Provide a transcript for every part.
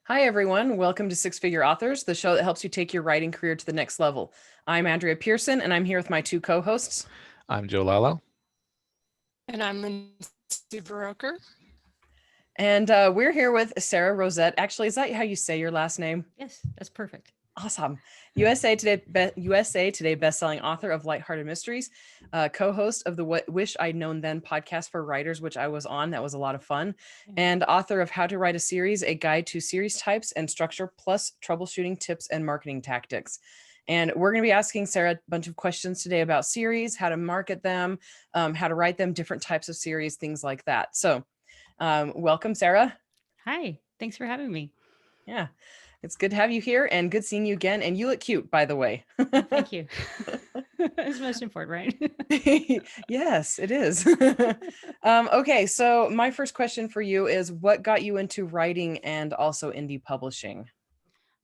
Hi, everyone. Welcome to Six Figure Authors, the show that helps you take your writing career to the next level. I'm Andrea Pearson, and I'm here with my two co-hosts. I'm Joe Lalo. And I'm Lindsay Baroker. And we're here with Sara Rosett. Actually, is that how you say your last name? Yes, that's perfect. Awesome. USA Today Bestselling author of Lighthearted Mysteries, co-host of the Wish I'd Known Then podcast for writers, which I was on. That was a lot of fun. Yeah. And author of How to Write a Series, a guide to series types and structure, plus troubleshooting tips and marketing tactics. And we're going to be asking Sara a bunch of questions today about series, how to market them, how to write them, different types of series, things like that. So welcome, Sara. Hi, thanks for having me. Yeah, it's good to have you here and good seeing you again. And you look cute, by the way. Thank you. It's most important, right? Yes, it is. Okay, so my first question for you is what got you into writing and also indie publishing?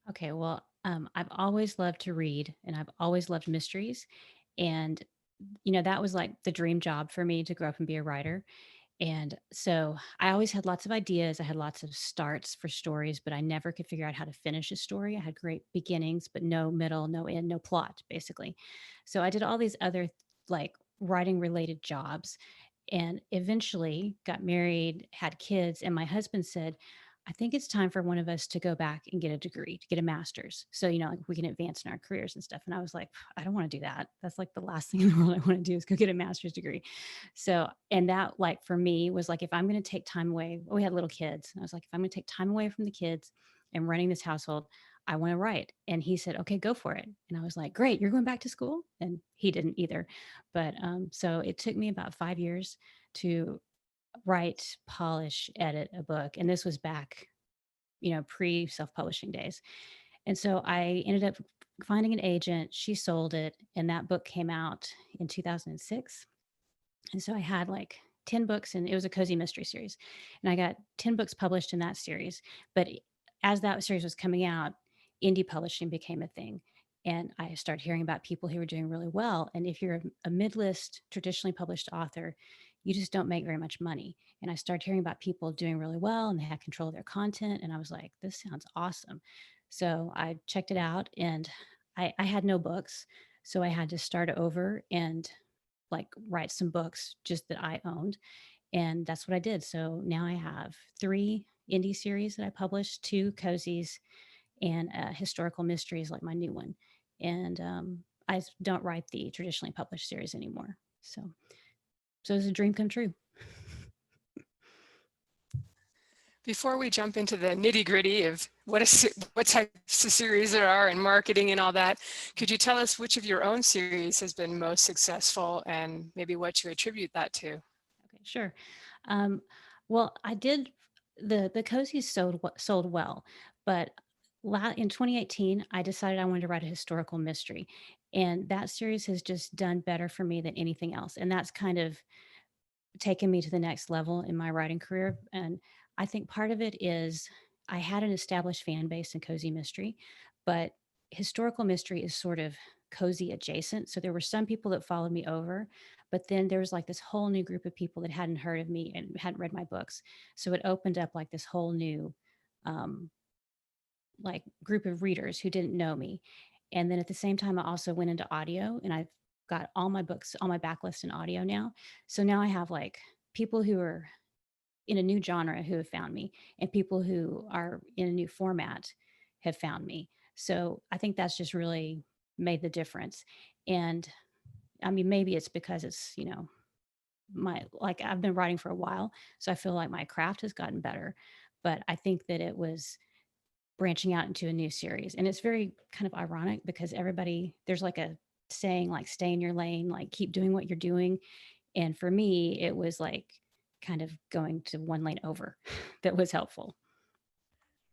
Okay, well, I've always loved to read and I've always loved mysteries. And, that was like the dream job for me to grow up and be a writer. And so I always had lots of ideas. I had lots of starts for stories, but I never could figure out how to finish a story. I had great beginnings, but no middle, no end, no plot, basically. So I did all these other like writing related jobs and eventually got married, had kids. And my husband said, I think it's time for one of us to go back and get a degree, to get a master's. So, like we can advance in our careers and stuff. And I was like, I don't want to do that. That's like the last thing in the world I want to do is go get a master's degree. So, and that like for me was like, if I'm going to take time away, we had little kids. And I was like, if I'm going to take time away from the kids and running this household, I want to write. And he said, okay, go for it. And I was like, great, you're going back to school? And he didn't either. But so it took me about 5 years to write, polish, edit a book. And this was back, pre self-publishing days. And so I ended up finding an agent. She sold it. And that book came out in 2006. And so I had like 10 books, and it was a cozy mystery series. And I got 10 books published in that series. But as that series was coming out, indie publishing became a thing. And I started hearing about people who were doing really well. And if you're a mid-list, traditionally published author, you just don't make very much money. And I started hearing about people doing really well and they had control of their content. And I was like, this sounds awesome. So I checked it out and I had no books. So I had to start over and like write some books just that I owned. And that's what I did. So now I have 3 indie series that I published, 2 cozies, and historical mysteries like my new one. And don't write the traditionally published series anymore. So it's a dream come true. Before we jump into the nitty gritty of what types of series there are and marketing and all that, could you tell us which of your own series has been most successful and maybe what you attribute that to? Okay, sure. Well, I did the cozies sold well, but in 2018, I decided I wanted to write a historical mystery, and that series has just done better for me than anything else. And that's kind of taken me to the next level in my writing career. And I think part of it is I had an established fan base in cozy mystery, but historical mystery is sort of cozy adjacent. So there were some people that followed me over, but then there was like this whole new group of people that hadn't heard of me and hadn't read my books. So it opened up like this whole new um, like group of readers who didn't know me. And then at the same time, I also went into audio and I've got all my books, all my backlist in audio now. So now I have like people who are in a new genre who have found me and people who are in a new format have found me. So I think that's just really made the difference. And I mean, maybe it's because it's, my like I've been writing for a while. So I feel like my craft has gotten better. But I think that it was branching out into a new series. And it's very kind of ironic because there's like a saying like stay in your lane, like keep doing what you're doing. And for me, it was like kind of going to one lane over that was helpful.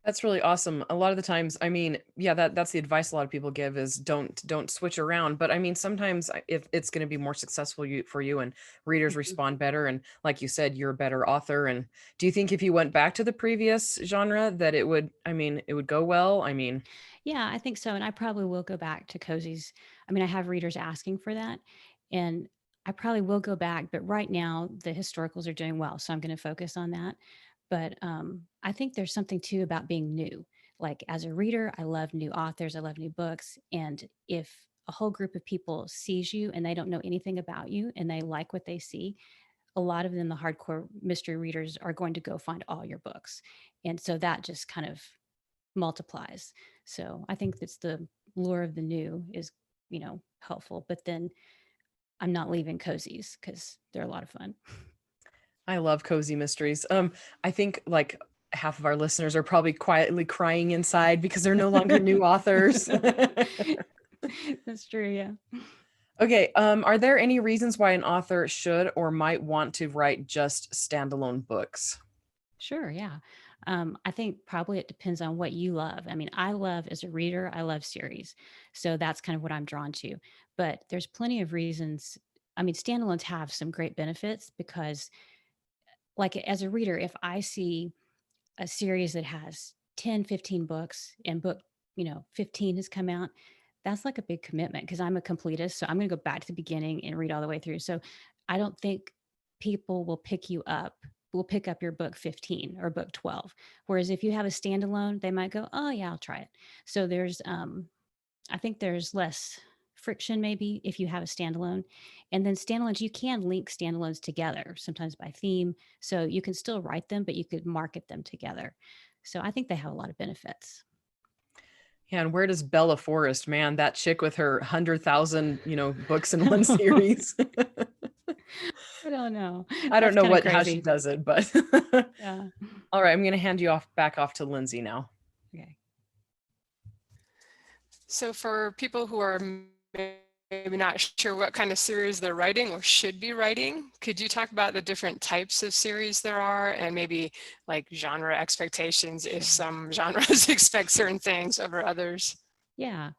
That's really awesome. A lot of the times, I mean, yeah, that's the advice a lot of people give is don't switch around. But I mean, sometimes if it's going to be more successful for you and readers Mhm. respond better, and like you said, you're a better author. And do you think if you went back to the previous genre that it would, I mean, it would go well? I mean, Yeah, I think so. And I probably will go back to cozies. I mean, I have readers asking for that. And I probably will go back, but right now the historicals are doing well. So I'm going to focus on that. But I think there's something too about being new. like as a reader, I love new authors, I love new books. And if a whole group of people sees you and they don't know anything about you and they like what they see, a lot of them, the hardcore mystery readers, are going to go find all your books. And so that just kind of multiplies. So I think that's the lure of the new is, helpful. But then I'm not leaving cozies because they're a lot of fun. I love cozy mysteries. I think like half of our listeners are probably quietly crying inside because they're no longer new authors. That's true. Yeah. Okay. Are there any reasons why an author should or might want to write just standalone books? Sure. Yeah. I think probably it depends on what you love. I mean, I love as a reader, I love series. So that's kind of what I'm drawn to. But there's plenty of reasons. I mean, standalones have some great benefits because, like, as a reader, if I see a series that has 10, 15 books and book, 15 has come out, that's like a big commitment because I'm a completist. So I'm going to go back to the beginning and read all the way through. So I don't think people will pick up your book 15 or book 12. Whereas if you have a standalone, they might go, oh yeah, I'll try it. So I think there's less friction maybe if you have a standalone. And then standalones, you can link standalones together, sometimes by theme. So you can still write them, but you could market them together. So I think they have a lot of benefits. Yeah, and where does Bella Forrest, man, that chick with her 100,000, books in one series. I don't know. I don't That's know kind of how she crazy. does it, but Yeah. all right, I'm going to hand you back off to Lindsay now. Okay. So for people who are maybe not sure what kind of series they're writing or should be writing, could you talk about the different types of series there are and maybe like genre expectations if some genres expect certain things over others? Yeah.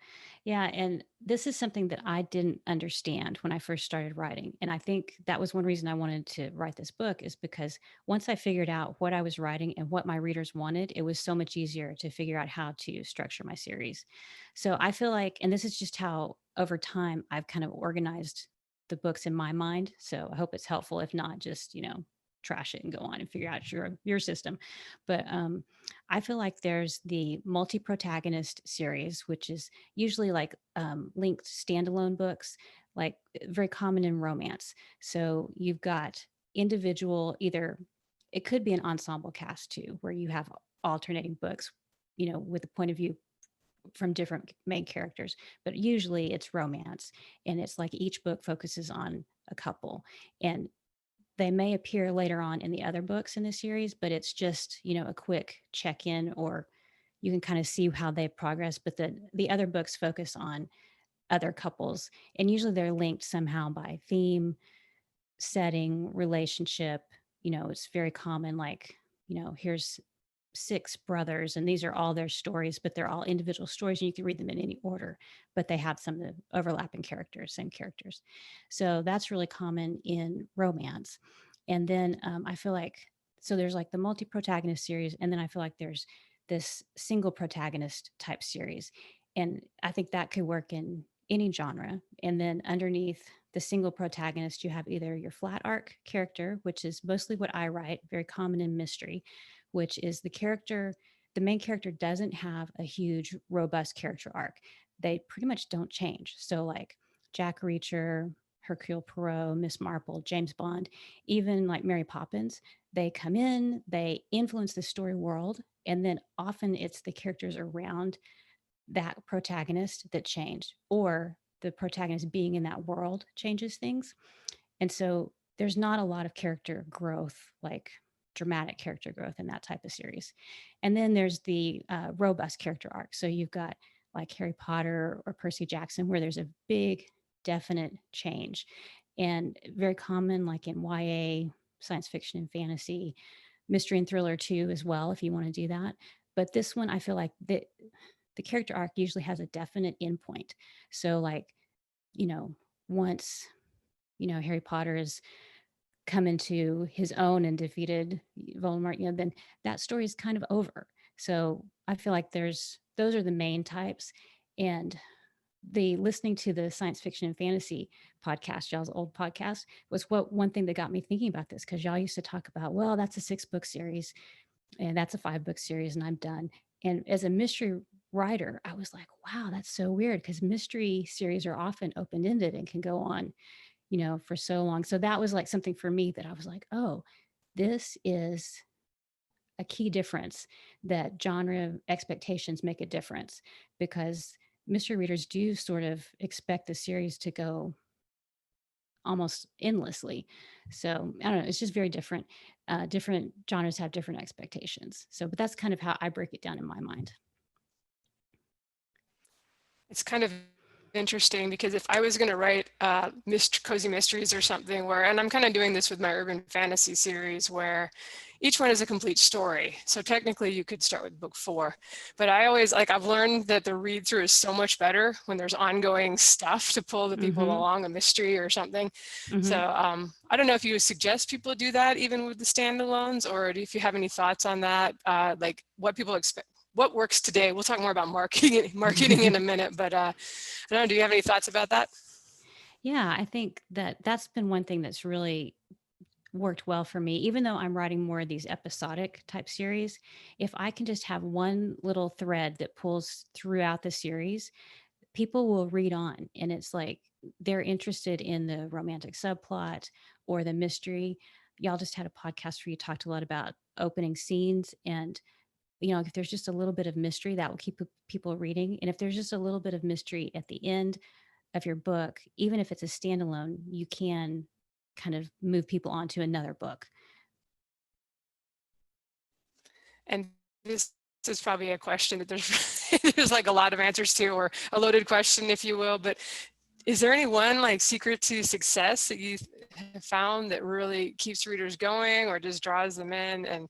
Yeah. And this is something that I didn't understand when I first started writing. And I think that was one reason I wanted to write this book is because once I figured out what I was writing and what my readers wanted, it was so much easier to figure out how to structure my series. So I feel like, and this is just how over time I've kind of organized the books in my mind. So I hope it's helpful. If not, just, trash it and go on and figure out your system. But I feel like there's the multi-protagonist series, which is usually like linked standalone books, like very common in romance. So you've got individual, either it could be an ensemble cast too, where you have alternating books, with a point of view from different main characters, but usually it's romance. And it's like each book focuses on a couple. And they may appear later on in the other books in the series, but it's just, a quick check-in, or you can kind of see how they progress. But the other books focus on other couples, and usually they're linked somehow by theme, setting, relationship. It's very common, like, here's 6 brothers and these are all their stories, but they're all individual stories and you can read them in any order, but they have some of the overlapping characters, same characters. So that's really common in romance. And then I feel like, so there's like the multi-protagonist series, and then I feel like there's this single protagonist type series. And I think that could work in any genre. And then underneath the single protagonist, you have either your flat arc character, which is mostly what I write, very common in mystery, which is the main character doesn't have a huge, robust character arc. They pretty much don't change. So, like Jack Reacher, Hercule Poirot, Miss Marple, James Bond, even like Mary Poppins, they come in, they influence the story world, and then often it's the characters around that protagonist that change, or the protagonist being in that world changes things. And so there's not a lot of character growth, like dramatic character growth in that type of series. And then there's the robust character arc. So you've got like Harry Potter or Percy Jackson, where there's a big, definite change. And very common, like in YA, science fiction and fantasy, mystery and thriller too, as well, if you want to do that. But this one, I feel like the character arc usually has a definite endpoint. So, like, once, Harry Potter is come into his own and defeated Voldemort, then that story is kind of over. So I feel like those are the main types. And the listening to the science fiction and fantasy podcast, y'all's old podcast, was one thing that got me thinking about this, because y'all used to talk about, well, that's a 6-book series. And that's a 5-book series, and I'm done. And as a mystery writer, I was like, wow, that's so weird, because mystery series are often open-ended and can go on, for so long. So that was like something for me that I was like, oh, this is a key difference, that genre expectations make a difference, because mystery readers do sort of expect the series to go almost endlessly. So I don't know, it's just very different. Different genres have different expectations. So, but that's kind of how I break it down in my mind. It's kind of interesting because if I was going to write cozy mysteries or something where, and I'm kind of doing this with my urban fantasy series where each one is a complete story. So technically you could start with book 4, but I always I've learned that the read through is so much better when there's ongoing stuff to pull the people along, a mystery or something. So I don't know if you would suggest people do that even with the standalones, or if you have any thoughts on that, like what people expect, what works today. We'll talk more about marketing in a minute, but I don't know, do you have any thoughts about that? Yeah, I think that that's been one thing that's really worked well for me. Even though I'm writing more of these episodic type series, if I can just have one little thread that pulls throughout the series, people will read on, and it's like they're interested in the romantic subplot or the mystery. Y'all just had a podcast where you talked a lot about opening scenes, and if there's just a little bit of mystery, that will keep people reading. And if there's just a little bit of mystery at the end of your book, even if it's a standalone, you can kind of move people on to another book. And this is probably a question that there's like a lot of answers to, or a loaded question, if you will, but is there any one like secret to success that you have found that really keeps readers going or just draws them in and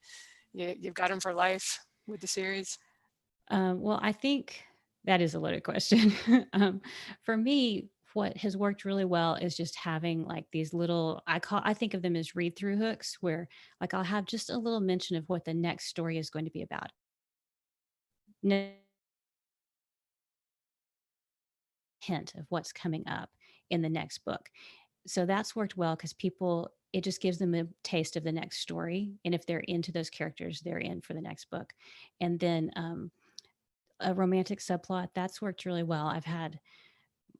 you've got them for life with the series? Well, I think that is a loaded question. For me, what has worked really well is just having like these little, I think of them as read through hooks, where like I'll have just a little mention of what the next story is going to be about. Hint of what's coming up in the next book. So that's worked well, because people, it just gives them a taste of the next story. And if they're into those characters, they're in for the next book. And then a romantic subplot, that's worked really well. I've had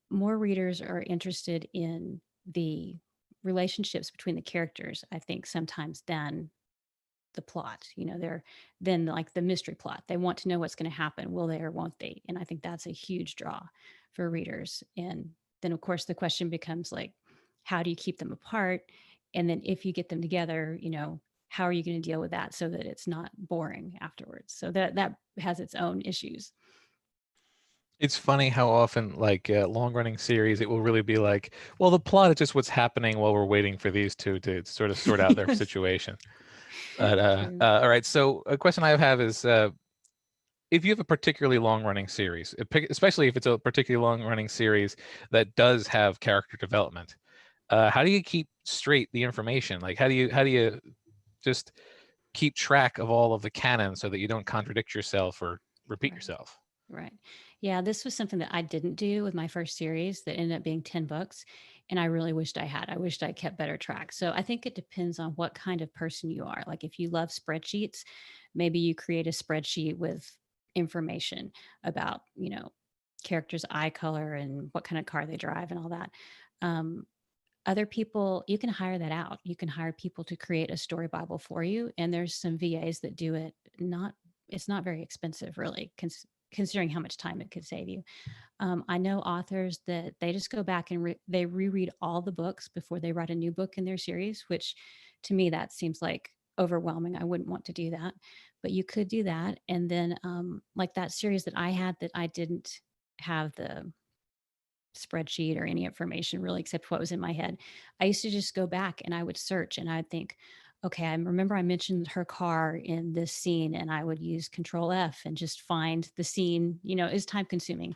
more readers are interested in the relationships between the characters, I think, sometimes than the plot. They're then like the mystery plot. They want to know what's going to happen. Will they or won't they? And I think that's a huge draw for readers. And then, of course, the question becomes like, how do you keep them apart? And then if you get them together, how are you going to deal with that so that it's not boring afterwards? So that has its own issues. It's funny how often, like long-running series, it will really be like, well, the plot is just what's happening while we're waiting for these two to sort of sort out their situation. But all right, so a question I have is, if you have a particularly long-running series, especially if it's a particularly long-running series that does have character development, how do you keep straight the information? Like, how do you just keep track of all of the canon so that you don't contradict yourself or repeat yourself? Right. Yeah, this was something that I didn't do with my first series that ended up being 10 books. And I really wished I had. I wished I kept better track. So I think it depends on what kind of person you are. Like if you love spreadsheets, maybe you create a spreadsheet with information about, characters' eye color and what kind of car they drive and all that. Um, Other people, you can hire that out. You can hire people to create a story Bible for you. And there's some VAs that do it. It's not very expensive, really, considering how much time it could save you. I know authors that they just go back and they reread all the books before they write a new book in their series, which to me, that seems like overwhelming. I wouldn't want to do that, but you could do that. And then like that series that I had that I didn't have the spreadsheet or any information really except what was in my head. I used to just go back and I would search and I'd think, okay, I remember I mentioned her car in this scene, and I would use Control F and just find the scene. Is time consuming,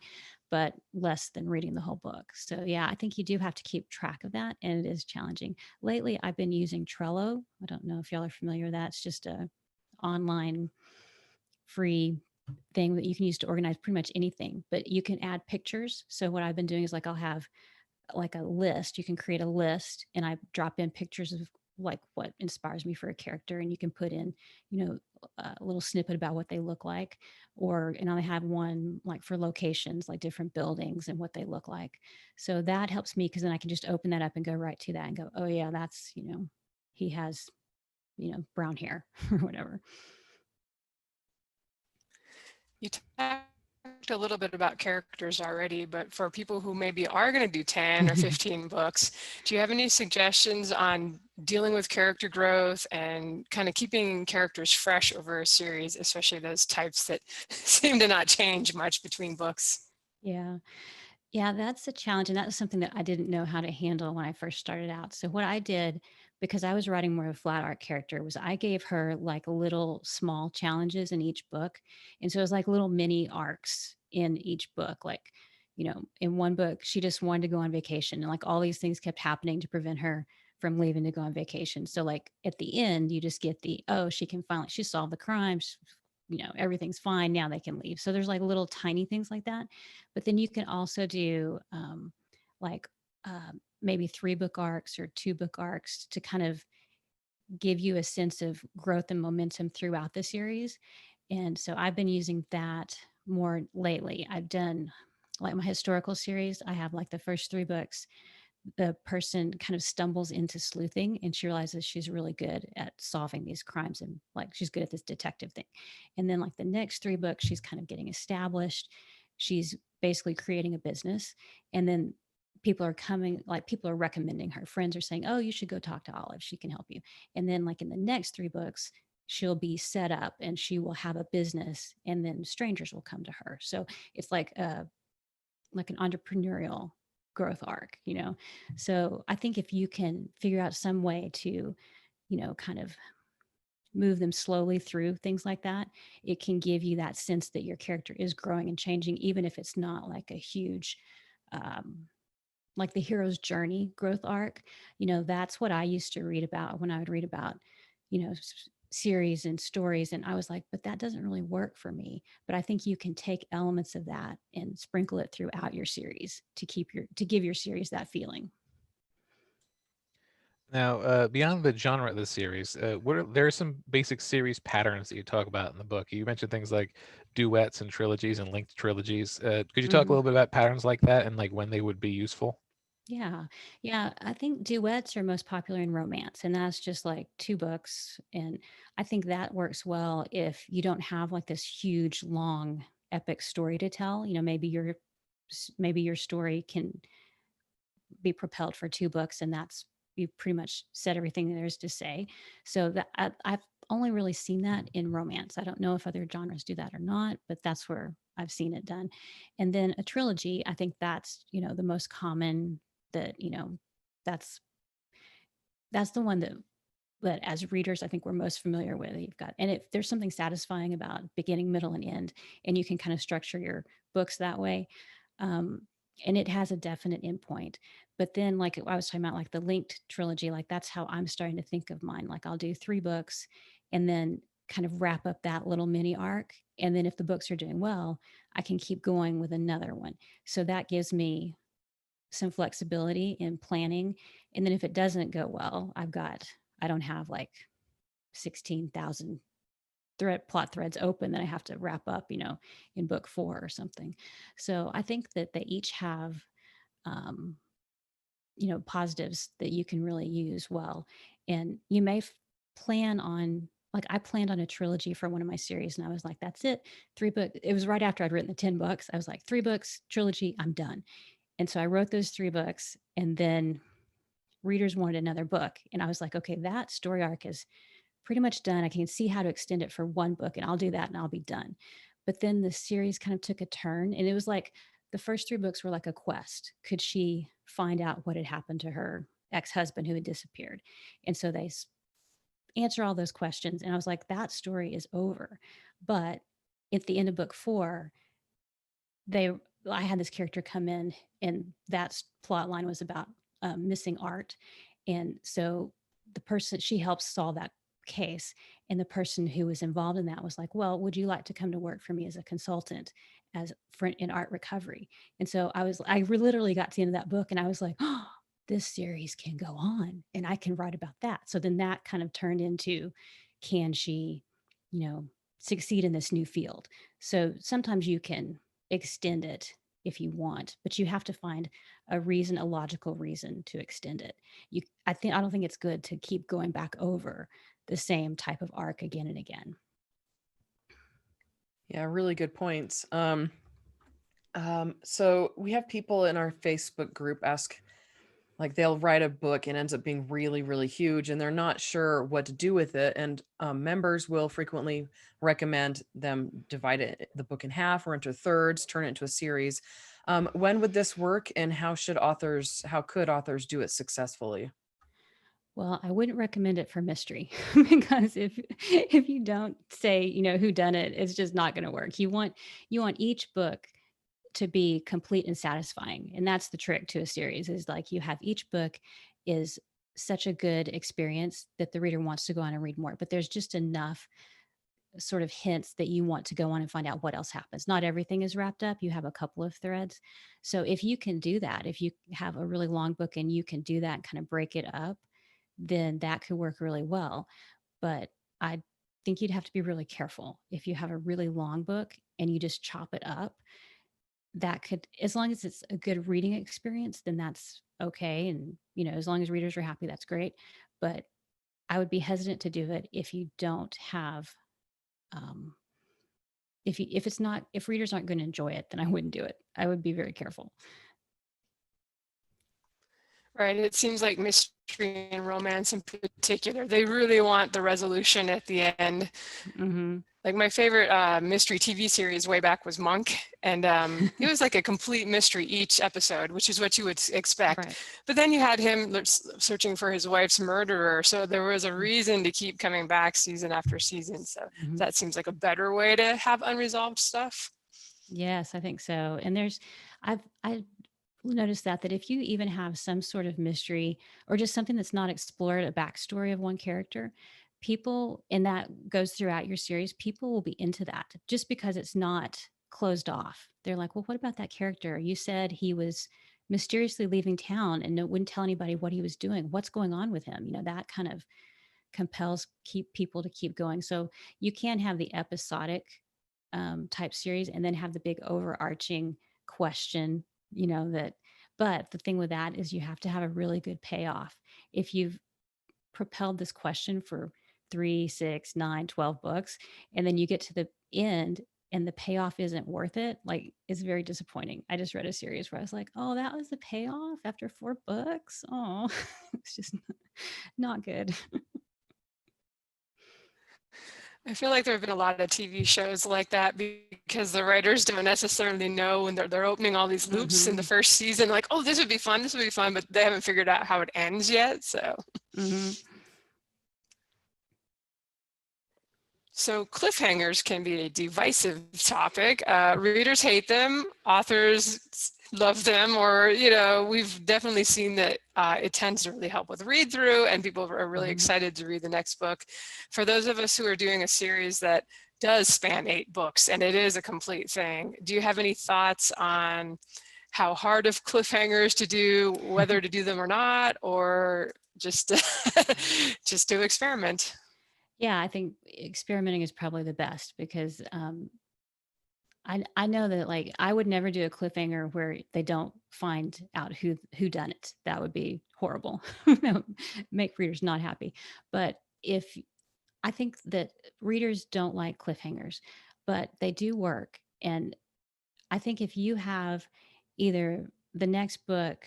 but less than reading the whole book. So yeah, I think you do have to keep track of that, and it is challenging. Lately, I've been using Trello. I don't know if y'all are familiar with that. It's just a online free thing that you can use to organize pretty much anything, but you can add pictures. So what I've been doing is like I'll have like a list. You can create a list and I drop in pictures of like what inspires me for a character, and you can put in, a little snippet about what they look like, and I have one like for locations, like different buildings and what they look like. So that helps me because then I can just open that up and go right to that and go, oh yeah, that's, he has, brown hair or whatever. You talked a little bit about characters already, but for people who maybe are going to do 10 or 15 books, do you have any suggestions on dealing with character growth and kind of keeping characters fresh over a series, especially those types that seem to not change much between books? Yeah. Yeah, that's a challenge. And that was something that I didn't know how to handle when I first started out. So what I did, because I was writing more of a flat art character, was I gave her like little small challenges in each book. And so it was like little mini arcs in each book. Like, in one book, she just wanted to go on vacation. And like all these things kept happening to prevent her from leaving to go on vacation. So like at the end, you just get she solved the crime. Everything's fine. Now they can leave. So there's like little tiny things like that. But then you can also do like maybe 3-book arcs or 2-book arcs to kind of give you a sense of growth and momentum throughout the series. And so I've been using that more lately. I've done like my historical series. I have like the first 3 books, the person kind of stumbles into sleuthing and she realizes she's really good at solving these crimes and like she's good at this detective thing. And then like the next 3 books, she's kind of getting established. She's basically creating a business. And then people are recommending her. Friends are saying, oh, you should go talk to Olive. She can help you. And then like in the next 3 books, she'll be set up and she will have a business and then strangers will come to her. So it's like an entrepreneurial growth arc. So I think if you can figure out some way to, kind of move them slowly through things like that, it can give you that sense that your character is growing and changing, even if it's not like a huge like the hero's journey growth arc. That's what I used to read about when I would read about, series and stories. And I was like, but that doesn't really work for me. But I think you can take elements of that and sprinkle it throughout your series to give your series that feeling. Now, beyond the genre of the series, there are some basic series patterns that you talk about in the book. You mentioned things like duets and trilogies and linked trilogies. Could you talk a little bit about patterns like that and like when they would be useful? Yeah. Yeah. I think duets are most popular in romance, and that's just like 2 books. And I think that works well if you don't have like this huge, long, epic story to tell. Maybe your story can be propelled for 2 books, and that's you pretty much said everything there is to say. So that I've only really seen that in romance. I don't know if other genres do that or not, but that's where I've seen it done. And then a trilogy, I think that's the most common. That's that's the one that as readers I think we're most familiar with. You've got, and if there's something satisfying about beginning, middle, and end, and you can kind of structure your books that way. Um, and it has a definite endpoint. But then, like I was talking about, like the linked trilogy, like that's how I'm starting to think of mine. Like I'll do 3 books and then kind of wrap up that little mini arc. And then if the books are doing well, I can keep going with another one. So that gives me some flexibility in planning. And then if it doesn't go well, I don't have like 16,000 plot threads open that I have to wrap up, in book 4 or something. So I think that they each have, um, positives that you can really use well. And you may plan on, like I planned on a trilogy for one of my series and I was like, that's it. 3 books. It was right after I'd written the 10 books. I was like, 3 books, trilogy, I'm done. And so I wrote those 3 books and then readers wanted another book. And I was like, okay, that story arc is pretty much done. I can see how to extend it for 1 book and I'll do that and I'll be done. But then the series kind of took a turn and it was like the first 3 books were like a quest. Could she find out what had happened to her ex-husband who had disappeared? And so they answer all those questions. And I was like, that story is over. But at the end of book 4, I had this character come in and that plot line was about missing art. And so she helps solve that case. And the person who was involved in that was like, well, would you like to come to work for me as a consultant in art recovery? And so I literally got to the end of that book and I was like, oh, this series can go on and I can write about that. So then that kind of turned into, can she, succeed in this new field? So sometimes you can extend it if you want, but you have to find a reason, a logical reason to extend it. I don't think it's good to keep going back over the same type of arc again and again. Yeah, really good points. So we have people in our Facebook group ask, like, they'll write a book and ends up being really, really huge, and they're not sure what to do with it. And members will frequently recommend them divide the book in half or into thirds, turn it into a series. When would this work, and how could authors do it successfully? Well, I wouldn't recommend it for mystery because if you don't say, who done it, it's just not going to work. You want each book to be complete and satisfying. And that's the trick to a series, is like you have each book is such a good experience that the reader wants to go on and read more. But there's just enough sort of hints that you want to go on and find out what else happens. Not everything is wrapped up. You have a couple of threads. So if you can do that, if you have a really long book and you can do that and kind of break it up, then that could work really well. But I think you'd have to be really careful. If you have a really long book and you just chop it up, that could, as long as it's a good reading experience, then that's okay. And, as long as readers are happy, that's great. But I would be hesitant to do it if you don't have, if readers aren't going to enjoy it, then I wouldn't do it. I would be very careful. Right. It seems like mystery and romance in particular, they really want the resolution at the end. Mm-hmm. Like my favorite mystery TV series way back was Monk. And it was like a complete mystery each episode, which is what you would expect. Right. But then you had him searching for his wife's murderer. So there was a reason to keep coming back season after season. So that seems like a better way to have unresolved stuff. Yes, I think so. And I've noticed that if you even have some sort of mystery or just something that's not explored, a backstory of one character, people, and that goes throughout your series, people will be into that just because it's not closed off. They're like, well, what about that character? You said he was mysteriously leaving town and wouldn't tell anybody what he was doing. What's going on with him? That kind of compels people to keep going. So you can have the episodic type series and then have the big overarching question, but the thing with that is you have to have a really good payoff. If you've propelled this question for 3, 6, 9, 12 books, and then you get to the end and the payoff isn't worth it, like, it's very disappointing. I just read a series where I was like, oh, that was the payoff after 4 books. Oh, it's just not good. I feel like there have been a lot of TV shows like that because the writers don't necessarily know when they're opening all these loops in the first season, like, oh, this would be fun, but they haven't figured out how it ends yet. So cliffhangers can be a divisive topic. Readers hate them, authors love them, or, we've definitely seen that it tends to really help with read through and people are really excited to read the next book. For those of us who are doing a series that does span 8 books and it is a complete thing, do you have any thoughts on how hard of cliffhangers to do, whether to do them or not, or just to experiment? Yeah, I think experimenting is probably the best because I know that, like, I would never do a cliffhanger where they don't find out who done it. That would be horrible. That would make readers not happy. But I think that readers don't like cliffhangers, but they do work. And I think if you have either the next book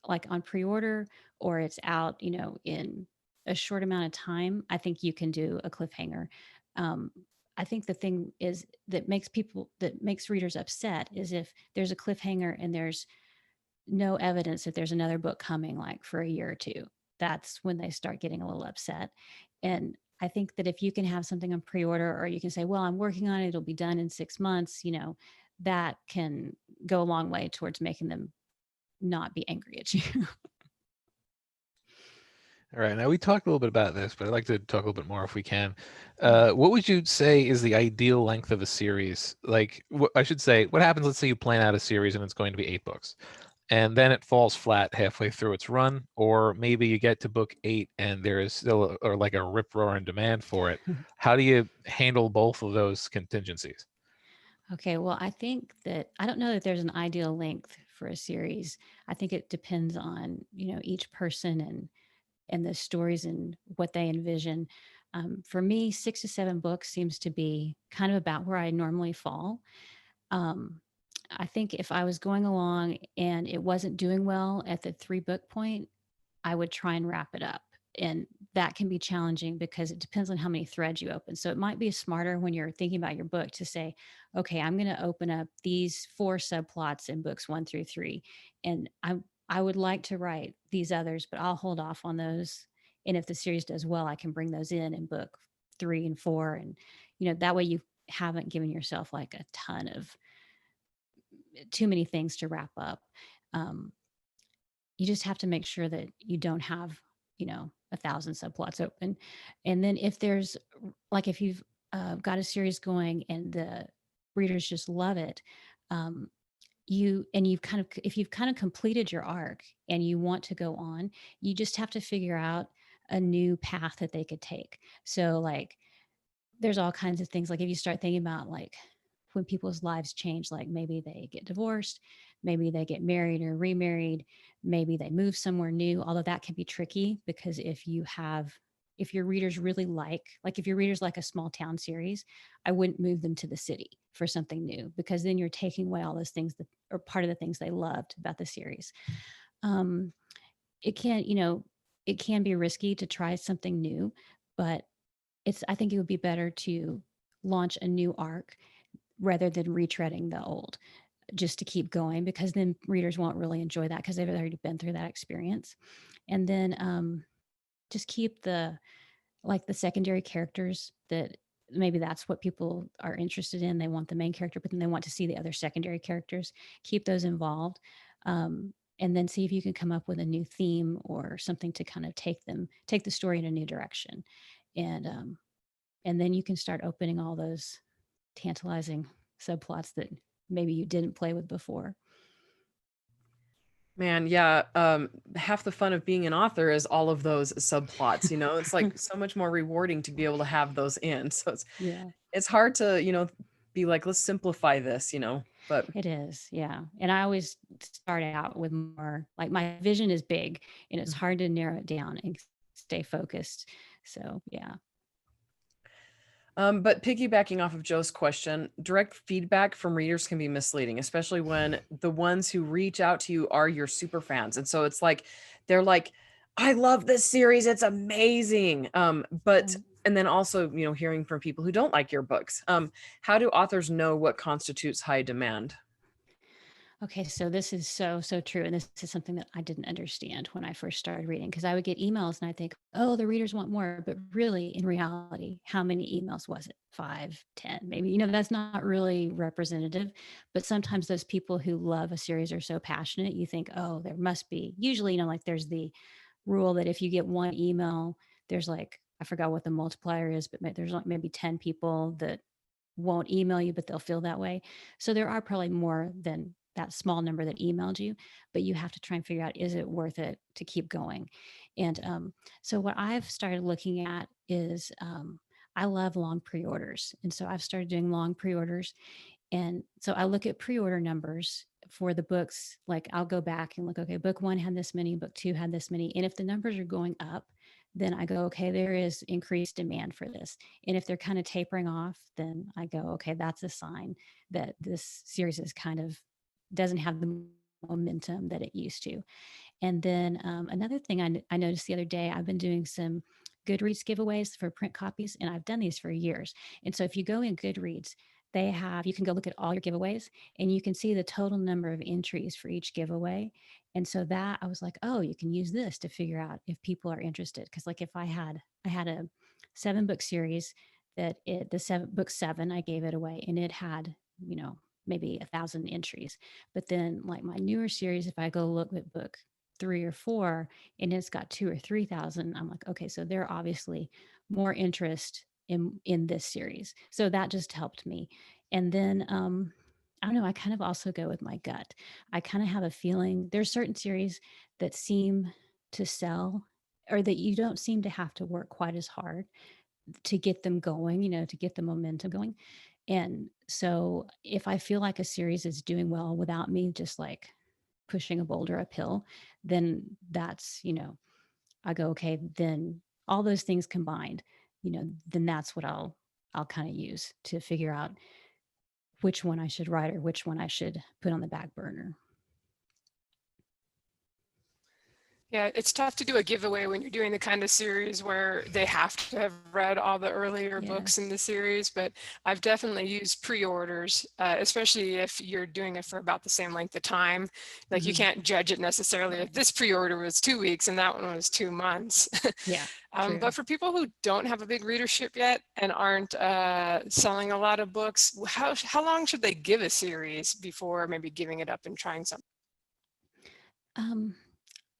like on pre-order or it's out, in a short amount of time, I think you can do a cliffhanger. I think the thing is that makes readers upset is if there's a cliffhanger and there's no evidence that there's another book coming, like, for a year or two. That's when they start getting a little upset. And I think that if you can have something on pre-order, or you can say, well, I'm working on it, it'll be done in 6 months, that can go a long way towards making them not be angry at you. All right. Now, we talked a little bit about this, but I'd like to talk a little bit more if we can. What would you say is the ideal length of a series? Like, I should say, what happens, let's say you plan out a series and it's going to be 8 books. and then it falls flat halfway through its run, or maybe you get to book 8 and there is still or like a rip roaring demand for it. How do you handle both of those contingencies? Okay, well, I think that I don't know that there's an ideal length for a series. I think it depends on, each person and the stories and what they envision. For me, 6 to 7 books seems to be kind of about where I normally fall. Um, I think if I was going along and it wasn't doing well at the 3 book point, I would try and wrap it up. And that can be challenging because it depends on how many threads you open. So it might be smarter when you're thinking about your book to say, okay, I'm going to open up these 4 subplots in books 1 through 3. And I would like to write these others, but I'll hold off on those. And if the series does well, I can bring those in book 3 and 4. And, that way you haven't given yourself like a ton of too many things to wrap up. Um, you just have to make sure that you don't have 1,000 subplots open. And then if there's like if you've got a series going and the readers just love it, um, you've kind of if you've kind of completed your arc and you want to go on, you just have to figure out a new path that they could take. So like there's all kinds of things. Like if you start thinking about like when people's lives change, like maybe they get divorced, maybe they get married or remarried, maybe they move somewhere new, although that can be tricky because if your readers really like if your readers like a small town series, I wouldn't move them to the city for something new because then you're taking away all those things that are part of the things they loved about the series. Um, it can, it can be risky to try something new, but I think it would be better to launch a new arc rather than retreading the old just to keep going because then readers won't really enjoy that because they've already been through that experience. And then just keep the secondary characters that maybe that's what people are interested in. They want the main character, but then they want to see the other secondary characters. Keep those involved. And then see if you can come up with a new theme or something to kind of take the story in a new direction. And then you can start opening all those tantalizing subplots that maybe you didn't play with before. Man, yeah. Half the fun of being an author is all of those subplots. It's like so much more rewarding to be able to have those in. So Yeah, it's hard to be like, let's simplify this. But it is. Yeah. And I always start out with more like my vision is big and it's hard to narrow it down and stay focused. So, yeah. But piggybacking off of Joe's question, direct feedback from readers can be misleading, especially when the ones who reach out to you are your super fans. And so it's like, they're like, I love this series. It's amazing. But, Right. and then also, hearing from people who don't like your books. How do authors know what constitutes high demand? Okay, so this is so, so true. And this is something that I didn't understand when I first started reading because I would get emails and I think, oh, the readers want more. But really, in reality, how many emails was it? 5, 10, maybe? That's not really representative. But sometimes those people who love a series are so passionate, you think, oh, there must be. Usually, like there's the rule that if you get one email, there's like, I forgot what the multiplier is, but there's like maybe 10 people that won't email you, but they'll feel that way. So there are probably more than that small number that emailed you, but you have to try and figure out, is it worth it to keep going? And so what I've started looking at is I love long pre-orders. And so I've started doing long pre-orders. And so I look at pre-order numbers for the books. Like I'll go back and look, okay, book 1 had this many, book 2 had this many. And if the numbers are going up, then I go, okay, there is increased demand for this. And if they're kind of tapering off, then I go, okay, that's a sign that this series is kind of doesn't have the momentum that it used to. And then another thing I noticed the other day, I've been doing some Goodreads giveaways for print copies, and I've done these for years. And so if you go in Goodreads, you can go look at all your giveaways and you can see the total number of entries for each giveaway. And so that I was like, oh, you can use this to figure out if people are interested. Cause like if I had a 7 book series that book 7, I gave it away and it had, maybe 1,000 entries. But then like my newer series, if I go look at book 3 or 4 and it's got 2 or 3,000, I'm like, okay, so there are obviously more interest in this series. So that just helped me. And then I don't know, I kind of also go with my gut. I kind of have a feeling there's certain series that seem to sell, or that you don't seem to have to work quite as hard to get them going, to get the momentum going. And so if I feel like a series is doing well without me just like pushing a boulder uphill, then that's, I go, okay, then all those things combined, then that's what I'll kind of use to figure out which one I should write or which one I should put on the back burner. Yeah, it's tough to do a giveaway when you're doing the kind of series where they have to have read all the earlier books in the series, but I've definitely used pre-orders, especially if you're doing it for about the same length of time. Like you can't judge it necessarily if this pre-order was 2 weeks and that one was 2 months. Yeah. But for people who don't have a big readership yet and aren't selling a lot of books, how long should they give a series before maybe giving it up and trying something?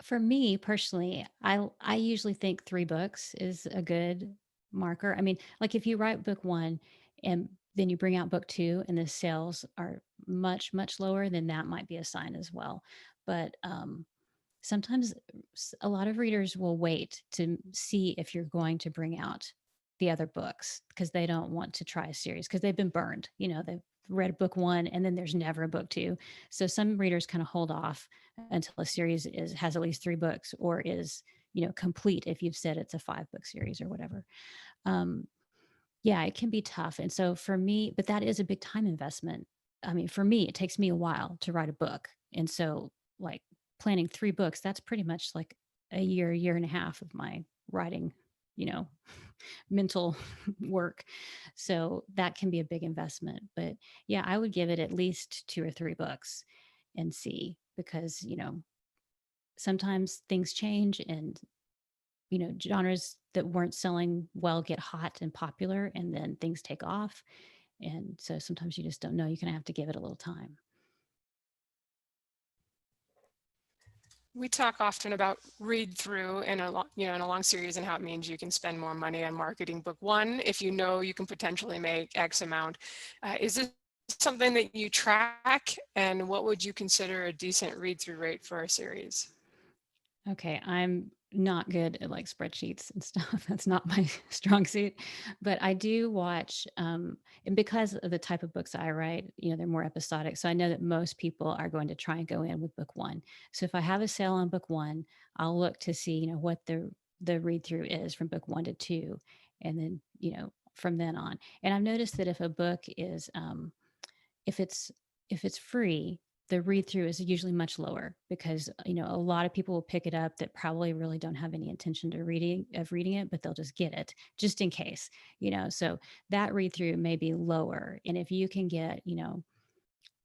For me personally, I usually think 3 books is a good marker. I mean, like if you write book 1 and then you bring out book 2 and the sales are much, much lower, then that might be a sign as well. But sometimes a lot of readers will wait to see if you're going to bring out the other books because they don't want to try a series because they've been burned. They've read book 1 and then there's never a book 2. So some readers kind of hold off until a series has at least 3 books or is complete if you've said it's a 5-book series or whatever. Yeah, it can be tough. And so for me, but that is a big time investment. I mean, for me, it takes me a while to write a book. And so like planning 3 books, that's pretty much like a year and a half of my writing, mental work. So that can be a big investment. But yeah, I would give it at least 2 or 3 books and see, because, sometimes things change and, genres that weren't selling well get hot and popular and then things take off. And so sometimes you just don't know. You're going to have to give it a little time. We talk often about read through in a long series and how it means you can spend more money on marketing book 1 if you know you can potentially make X amount. Is this something that you track, and what would you consider a decent read through rate for a series? Okay, I'm not good at like spreadsheets and stuff. That's not my strong suit, but I do watch, and because of the type of books I write, they're more episodic. So I know that most people are going to try and go in with book 1. So if I have a sale on book 1, I'll look to see, what the read through is from book 1 to 2, and then, from then on. And I've noticed that if a book is, if it's free, the read through is usually much lower because a lot of people will pick it up that probably really don't have any intention to reading it, but they'll just get it just in case. So that read through may be lower, and if you can get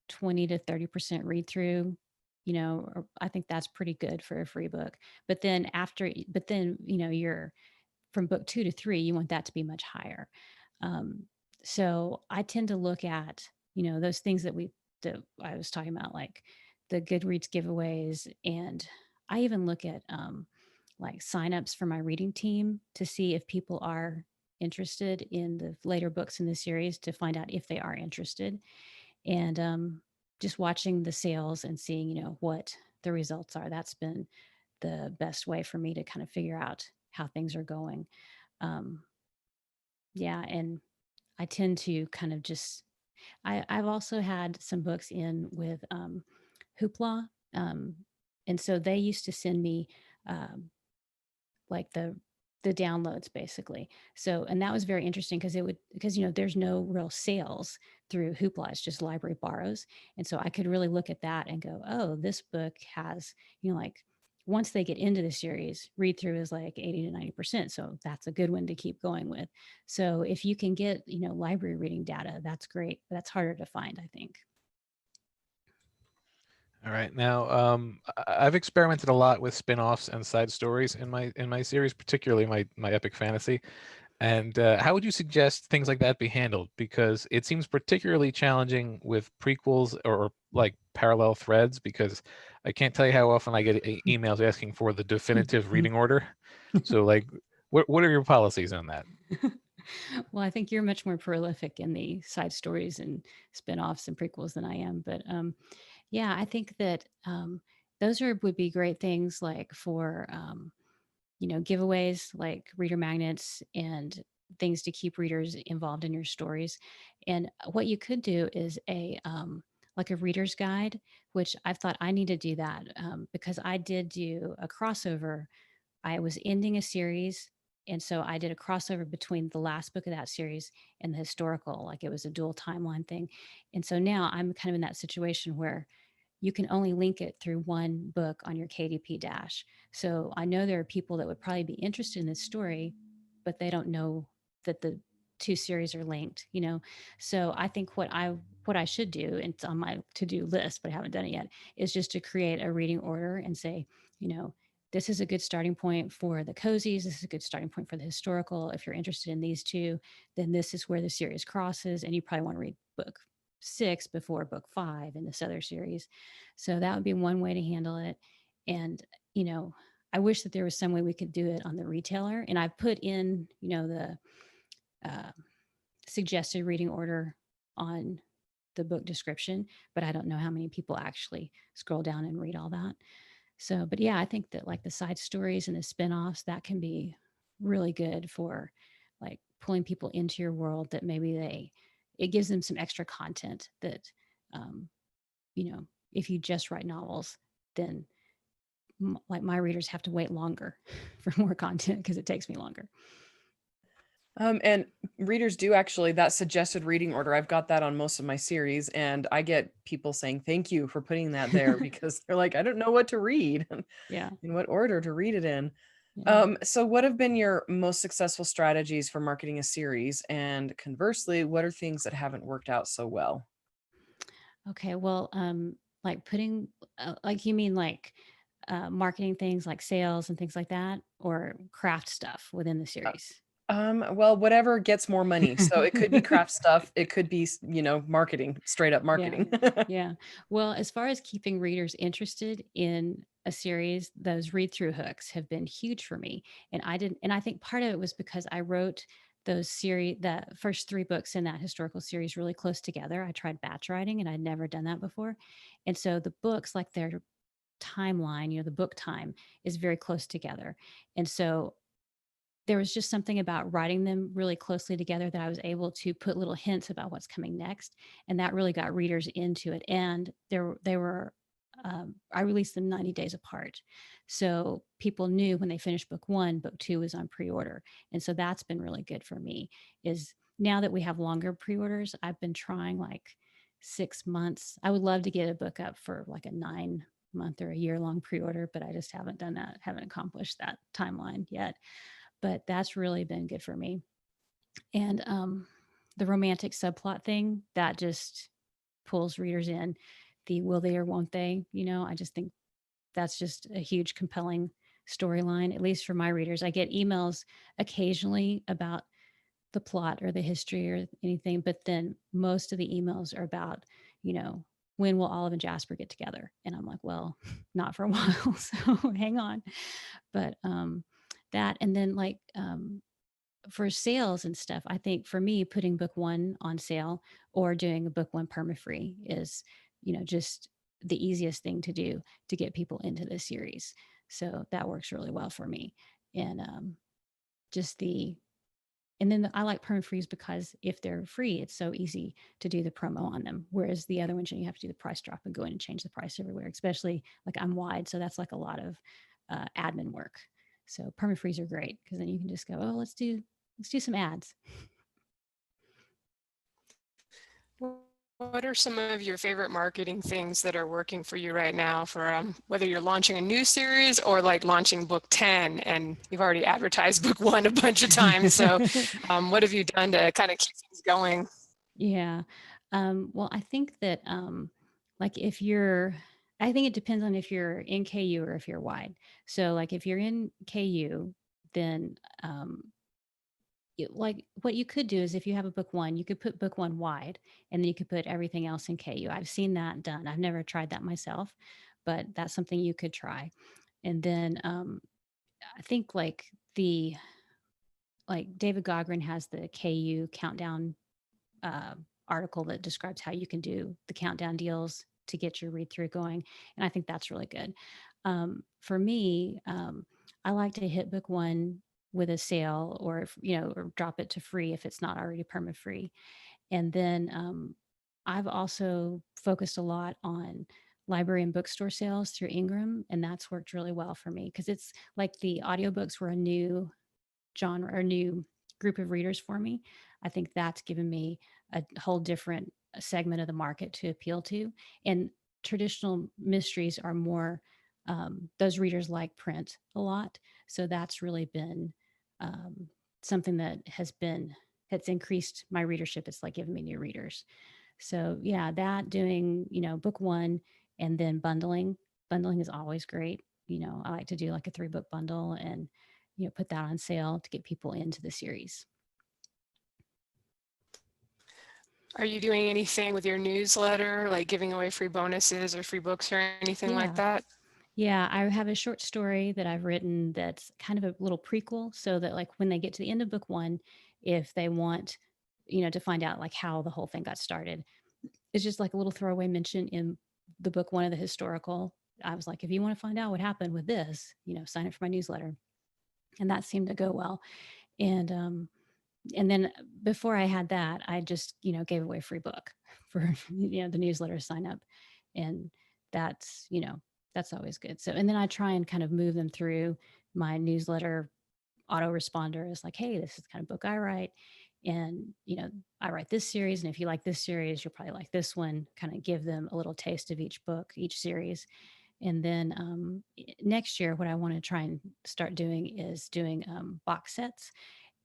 20 to 30% read through, I think that's pretty good for a free book. But then you're from book 2 to 3, you want that to be much higher. So I tend to look at those things that I was talking about, like the Goodreads giveaways. And I even look at like signups for my reading team to see if people are interested in the later books in the series, to find out if they are interested. And just watching the sales and seeing, what the results are. That's been the best way for me to kind of figure out how things are going. Yeah. And I tend to kind of just, I've also had some books in with Hoopla. And so they used to send me like the downloads basically. So, and that was very interesting because there's no real sales through Hoopla. It's just library borrows. And so I could really look at that and go, oh, this book has, like once they get into the series, read through is like 80 to 90%. So that's a good one to keep going with. So if you can get, library reading data, that's great. But that's harder to find, I think. All right. Now, I've experimented a lot with spin-offs and side stories in my series, particularly my epic fantasy. And how would you suggest things like that be handled? Because it seems particularly challenging with prequels or like parallel threads, because I can't tell you how often I get emails asking for the definitive reading order. So like, what are your policies on that? Well, I think you're much more prolific in the side stories and spin-offs and prequels than I am. But yeah, I think that those would be great things like for giveaways like reader magnets and things to keep readers involved in your stories. And what you could do is like a reader's guide, which I've thought I need to do that because I did do a crossover. I was ending a series. And so I did a crossover between the last book of that series and the historical, like it was a dual timeline thing. And so now I'm kind of in that situation where you can only link it through one book on your KDP dash. So I know there are people that would probably be interested in this story, but they don't know that the two series are linked, So I think what I should do, and it's on my to-do list, but I haven't done it yet, is just to create a reading order and say, this is a good starting point for the cozies. This is a good starting point for the historical. If you're interested in these two, then this is where the series crosses, and you probably want to read book 6 before book 5 in this other series. So that would be one way to handle it. And, I wish that there was some way we could do it on the retailer. And I put in, the uh, suggested reading order on the book description, but I don't know how many people actually scroll down and read all that. So, but yeah, I think that like the side stories and the spin-offs, that can be really good for like pulling people into your world that maybe it gives them some extra content that, um, if you just write novels, then like my readers have to wait longer for more content because it takes me longer. And readers do actually, that suggested reading order, I've got that on most of my series, and I get people saying, thank you for putting that there because they're like, I don't know what to read Yeah. in what order to read it in. Yeah. So what have been your most successful strategies for marketing a series? And conversely, what are things that haven't worked out so well? Okay. Well, like putting, like you mean like marketing things like sales and things like that, or craft stuff within the series? Well, whatever gets more money. So it could be craft stuff. It could be, marketing, straight up Yeah. marketing. Yeah. Well, as far as keeping readers interested in a series, those read through hooks have been huge for me. And I think part of it was because I wrote the first 3 books in that historical series really close together. I tried batch writing and I'd never done that before. And so the books, like their timeline, the book time is very close together. And so there was just something about writing them really closely together that I was able to put little hints about what's coming next. And that really got readers into it. And I released them 90 days apart. So people knew when they finished book 1, book 2 was on pre-order. And so that's been really good for me is now that we have longer pre-orders, I've been trying like 6 months. I would love to get a book up for like a 9-month or a year-long pre-order, but I just haven't done that, haven't accomplished that timeline yet. But that's really been good for me. And the romantic subplot thing, that just pulls readers in. The will they or won't they, I just think that's just a huge compelling storyline, at least for my readers. I get emails occasionally about the plot or the history or anything, but then most of the emails are about, when will Olive and Jasper get together? And I'm like, well, not for a while, so hang on. But that, and then like for sales and stuff, I think for me, putting book 1 on sale or doing a book 1 perma-free is, just the easiest thing to do to get people into the series. So that works really well for me. And just the and then I like perma frees because if they're free, it's so easy to do the promo on them. Whereas the other ones, you have to do the price drop and go in and change the price everywhere, especially like I'm wide. So that's like a lot of admin work. So perma frees are great because then you can just go, oh, let's do some ads. What are some of your favorite marketing things that are working for you right now for whether you're launching a new series or like launching book 10 and you've already advertised book 1 a bunch of times. So what have you done to kind of keep things going? Yeah. Well, I think that like I think it depends on if you're in KU or if you're wide. So like if you're in KU, then like what you could do is if you have a book 1, you could put book 1 wide and then you could put everything else in KU. I've seen that done. I've never tried that myself, but that's something you could try. And then I think like like David Gogren has the KU countdown article that describes how you can do the countdown deals to get your read through going. And I think that's really good. For me, I like to hit book one with a sale, or if, or drop it to free if it's not already perma free. And then I've also focused a lot on library and bookstore sales through Ingram, and that's worked really well for me because it's like the audiobooks were a new genre or new group of readers for me. I think that's given me a whole different segment of the market to appeal to. And traditional mysteries are more, those readers like print a lot. So that's really been something that has increased my readership. It's like giving me new readers. So yeah, that doing, book one and then bundling. Bundling is always great. I like to do like a 3-book bundle and, put that on sale to get people into the series. Are you doing anything with your newsletter, like giving away free bonuses or free books or anything like that? Yeah, I have a short story that I've written that's kind of a little prequel, so that like when they get to the end of book one, if they want, to find out like how the whole thing got started, it's just like a little throwaway mention in the book one of the historical. I was like, if you want to find out what happened with this, sign up for my newsletter. And that seemed to go well. And then before I had that, I just, gave away a free book for, the newsletter sign up. And that's, that's always good. So, and then I try and kind of move them through my newsletter autoresponder is like, hey, this is the kind of book I write. And, I write this series. And if you like this series, you'll probably like this one, kind of give them a little taste of each book, each series. And then next year, what I want to try and start doing is doing box sets.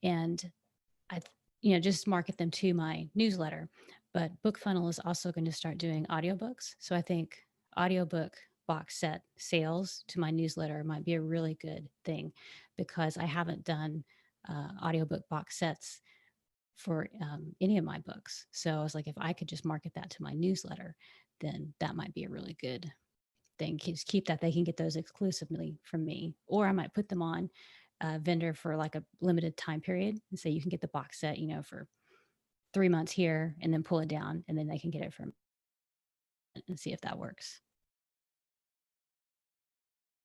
And I, just market them to my newsletter. But BookFunnel is also going to start doing audiobooks. So I think audiobook box set sales to my newsletter might be a really good thing because I haven't done audiobook box sets for any of my books. So I was like, if I could just market that to my newsletter, then that might be a really good thing. Just keep that. They can get those exclusively from me, or I might put them on a vendor for like a limited time period and say you can get the box set, for 3 months here, and then pull it down, and then they can get it from and see if that works.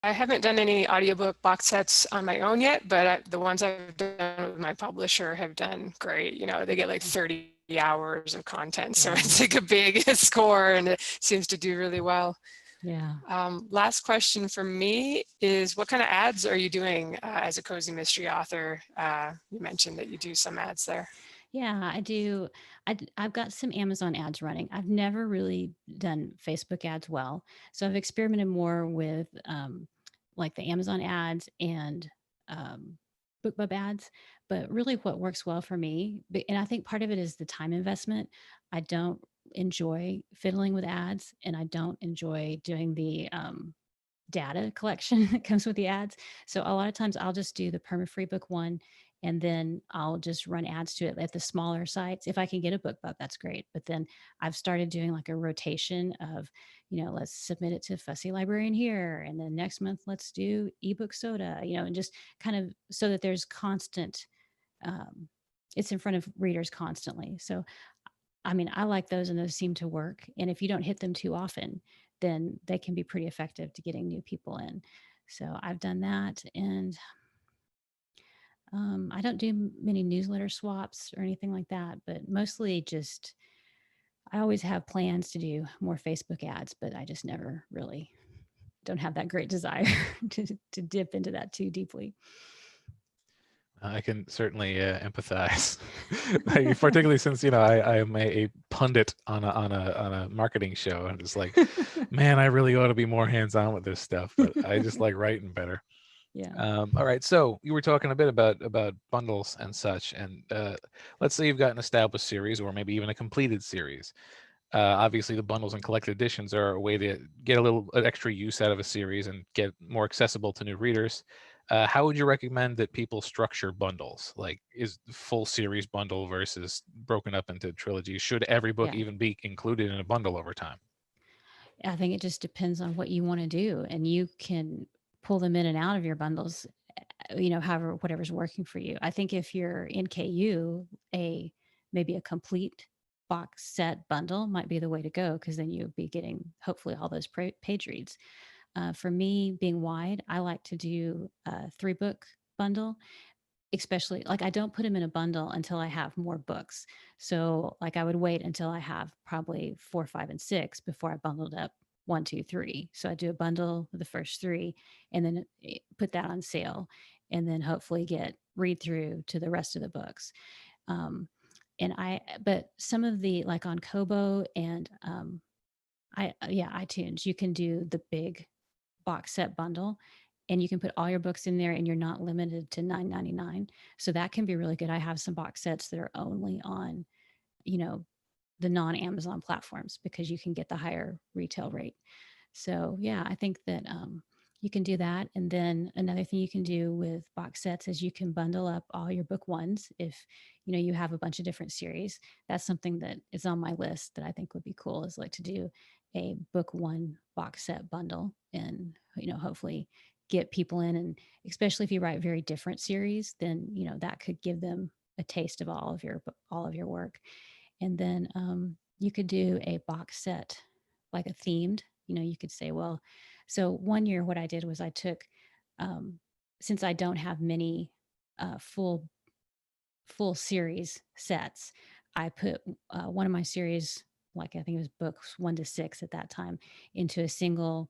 I haven't done any audiobook box sets on my own yet, but the ones I've done with my publisher have done great. They get like 30 hours of content. So it's like a big score and it seems to do really well. Yeah. Last question from me is, what kind of ads are you doing as a cozy mystery author? You mentioned that you do some ads there. Yeah, I do. I've got some Amazon ads running. I've never really done Facebook ads well. So I've experimented more with like the Amazon ads and BookBub ads. But really what works well for me, and I think part of it is the time investment. I don't enjoy fiddling with ads, and I don't enjoy doing the data collection that comes with the ads. So a lot of times I'll just do the perma-free book one, and then I'll just run ads to it at the smaller sites. If I can get a BookBub, that's great. But then I've started doing like a rotation of, let's submit it to Fussy Librarian here. And then next month, let's do ebook soda, and just kind of so that there's constant, it's in front of readers constantly. So, I mean, I like those, and those seem to work. And if you don't hit them too often, then they can be pretty effective to getting new people in. So I've done that. And I don't do many newsletter swaps or anything like that, but mostly just, I always have plans to do more Facebook ads, but I just never really don't have that great desire to dip into that too deeply. I can certainly empathize, particularly since I am a pundit on a marketing show, and it's like, man, I really ought to be more hands-on with this stuff, but I just like writing better. Yeah. All right, so you were talking a bit about bundles and such, and let's say you've got an established series or maybe even a completed series. Obviously, the bundles and collected editions are a way to get a little extra use out of a series and get more accessible to new readers. How would you recommend that people structure bundles? Like, is the full series bundle versus broken up into trilogies? Should every book even be included in a bundle over time? I think it just depends on what you want to do, and you can pull them in and out of your bundles however, whatever's working for you. I think if you're in KU, maybe a complete box set bundle might be the way to go, because then you'll be getting hopefully all those page reads. For me, being wide, I like to do a 3-book bundle, especially like I don't put them in a bundle until I have more books. So like I would wait until I have probably 4, 5, and 6 before I bundled up 1, 2, 3. So I do a bundle of the first 3 and then put that on sale, and then hopefully get read through to the rest of the books. But some of the, like on Kobo and iTunes, you can do the big box set bundle, and you can put all your books in there and you're not limited to $9.99. So that can be really good. I have some box sets that are only on, the non-Amazon platforms, because you can get the higher retail rate. So yeah, I think that you can do that. And then another thing you can do with box sets is you can bundle up all your book ones. If you have a bunch of different series, that's something that is on my list that I think would be cool, is like to do a book 1 box set bundle, and hopefully get people in. And especially if you write very different series, then that could give them a taste of all of your work. And then you could do a box set, like a themed, you could say, well, so one year what I did was I took, since I don't have many full series sets, I put one of my series, like I think it was books 1 to 6 at that time, into a single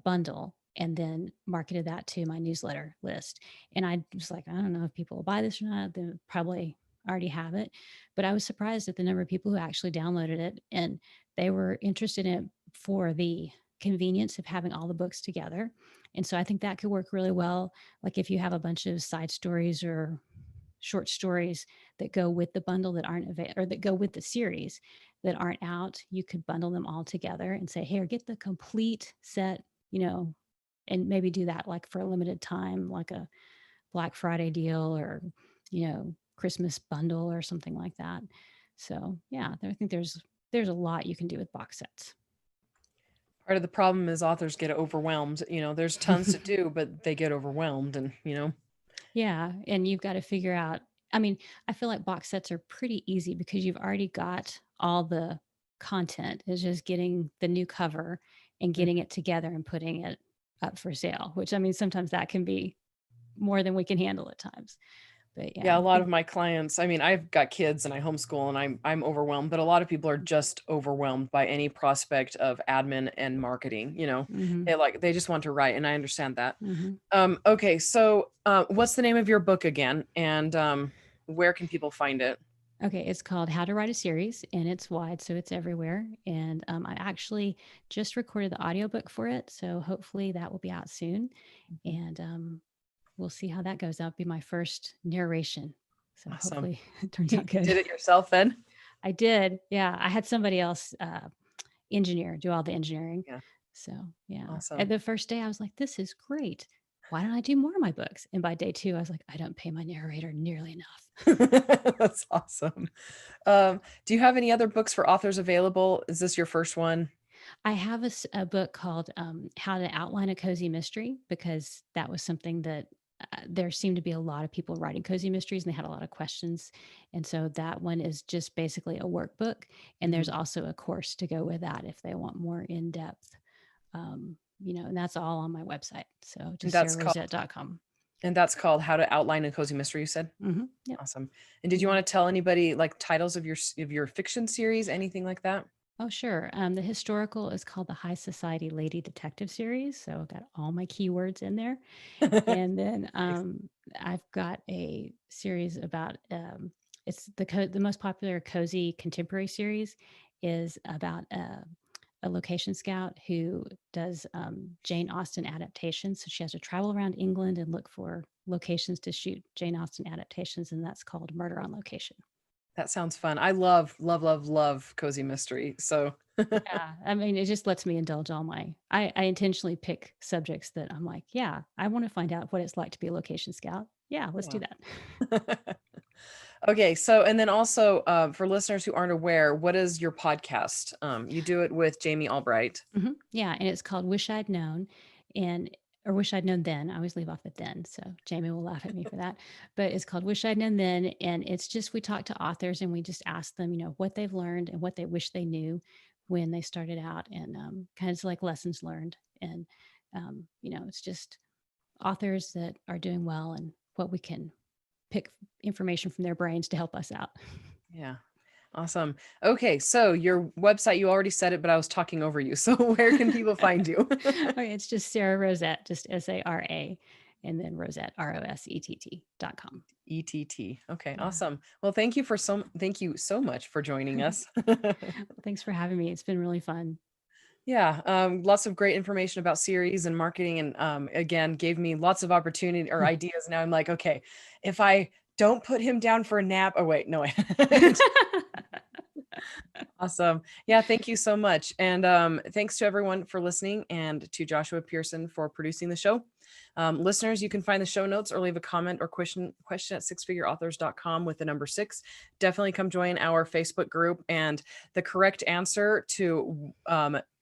bundle, and then marketed that to my newsletter list. And I was like, I don't know if people will buy this or not. They probably already have it. But I was surprised at the number of people who actually downloaded it, and they were interested in it for the convenience of having all the books together. And so I think that could work really well. Like if you have a bunch of side stories or short stories that go with the bundle that aren't available, or that go with the series that aren't out, you could bundle them all together and say, here, get the complete set, and maybe do that like for a limited time, like a Black Friday deal, or, Christmas bundle or something like that. So yeah, I think there's a lot you can do with box sets. Part of the problem is authors get overwhelmed. There's tons to do, but they get overwhelmed, and Yeah. And you've got to figure out, I mean, I feel like box sets are pretty easy because you've already got all the content. It's just getting the new cover and getting it together and putting it up for sale, which, I mean, sometimes that can be more than we can handle at times. But Yeah, a lot of my clients, I mean, I've got kids and I homeschool, and I'm overwhelmed, but a lot of people are just overwhelmed by any prospect of admin and marketing. They just want to write, and I understand that. Okay, so what's the name of your book again, and where can people find it? Okay, it's called How to Write a Series, and it's wide, so it's everywhere. And I actually just recorded the audiobook for it, so hopefully that will be out soon. And we'll see how that goes. That'll be my first narration. So Awesome. Hopefully it turns out good. You did it yourself then? I did. Yeah. I had somebody else do all the engineering. Yeah. So yeah. Awesome. And the first day I was like, this is great. Why don't I do more of my books? And by day 2, I was like, I don't pay my narrator nearly enough. That's awesome. Do you have any other books for authors available? Is this your first one? I have a book called How to Outline a Cozy Mystery, because that was something that there seemed to be a lot of people writing cozy mysteries, and they had a lot of questions. And so that one is just basically a workbook. And there's also a course to go with that if they want more in-depth, and that's all on my website. So just sararosett.com. And that's called How to Outline a Cozy Mystery, you said? Yep. Awesome. And did you want to tell anybody like titles of your fiction series, anything like that? Oh, sure. The historical is called the High Society Lady Detective Series. So I've got all my keywords in there. And then I've got a series about, it's the most popular cozy contemporary series is about a location scout who does Jane Austen adaptations. So she has to travel around England and look for locations to shoot Jane Austen adaptations. And that's called Murder on Location. That sounds fun. I love, love, love, love cozy mystery. So yeah, I mean, it just lets me indulge all I intentionally pick subjects that I'm like, yeah, I want to find out what it's like to be a location scout. Yeah, let's do that. Okay. So, and then also for listeners who aren't aware, what is your podcast? You do it with Jamie Albright. Yeah. And it's called Wish I'd Known. And or Wish I'd Known Then. I always leave off the then, so Jamie will laugh at me for that. But it's called Wish I'd Known Then, and it's just we talk to authors and we just ask them, what they've learned and what they wish they knew when they started out, and kind of like lessons learned. And it's just authors that are doing well and what we can pick information from their brains to help us out. Yeah. Awesome. Okay. So your website, you already said it, but I was talking over you. So where can people find you? Okay, it's just Sara Rosett, just SARA, and then Rosett, ROSETT.com. ETT. Okay. Yeah. Awesome. Well, thank you so much for joining us. Thanks for having me. It's been really fun. Yeah, lots of great information about series and marketing, and again, gave me lots of opportunity or ideas. Now I'm like, okay, if I don't put him down for a nap, oh wait, no. Awesome. Yeah, thank you so much. And thanks to everyone for listening, and to Joshua Pearson for producing the show. Listeners, you can find the show notes or leave a comment or question at sixfigureauthors.com with the number 6. Definitely come join our Facebook group. And the correct answer to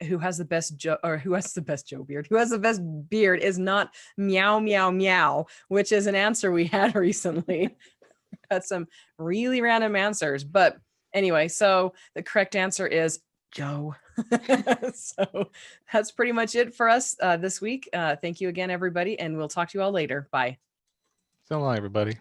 who has the best beard is not meow, meow, meow, which is an answer we had recently. Got some really random answers, but anyway, so the correct answer is Joe. So that's pretty much it for us this week. Thank you again, everybody, and we'll talk to you all later. Bye. So long, everybody.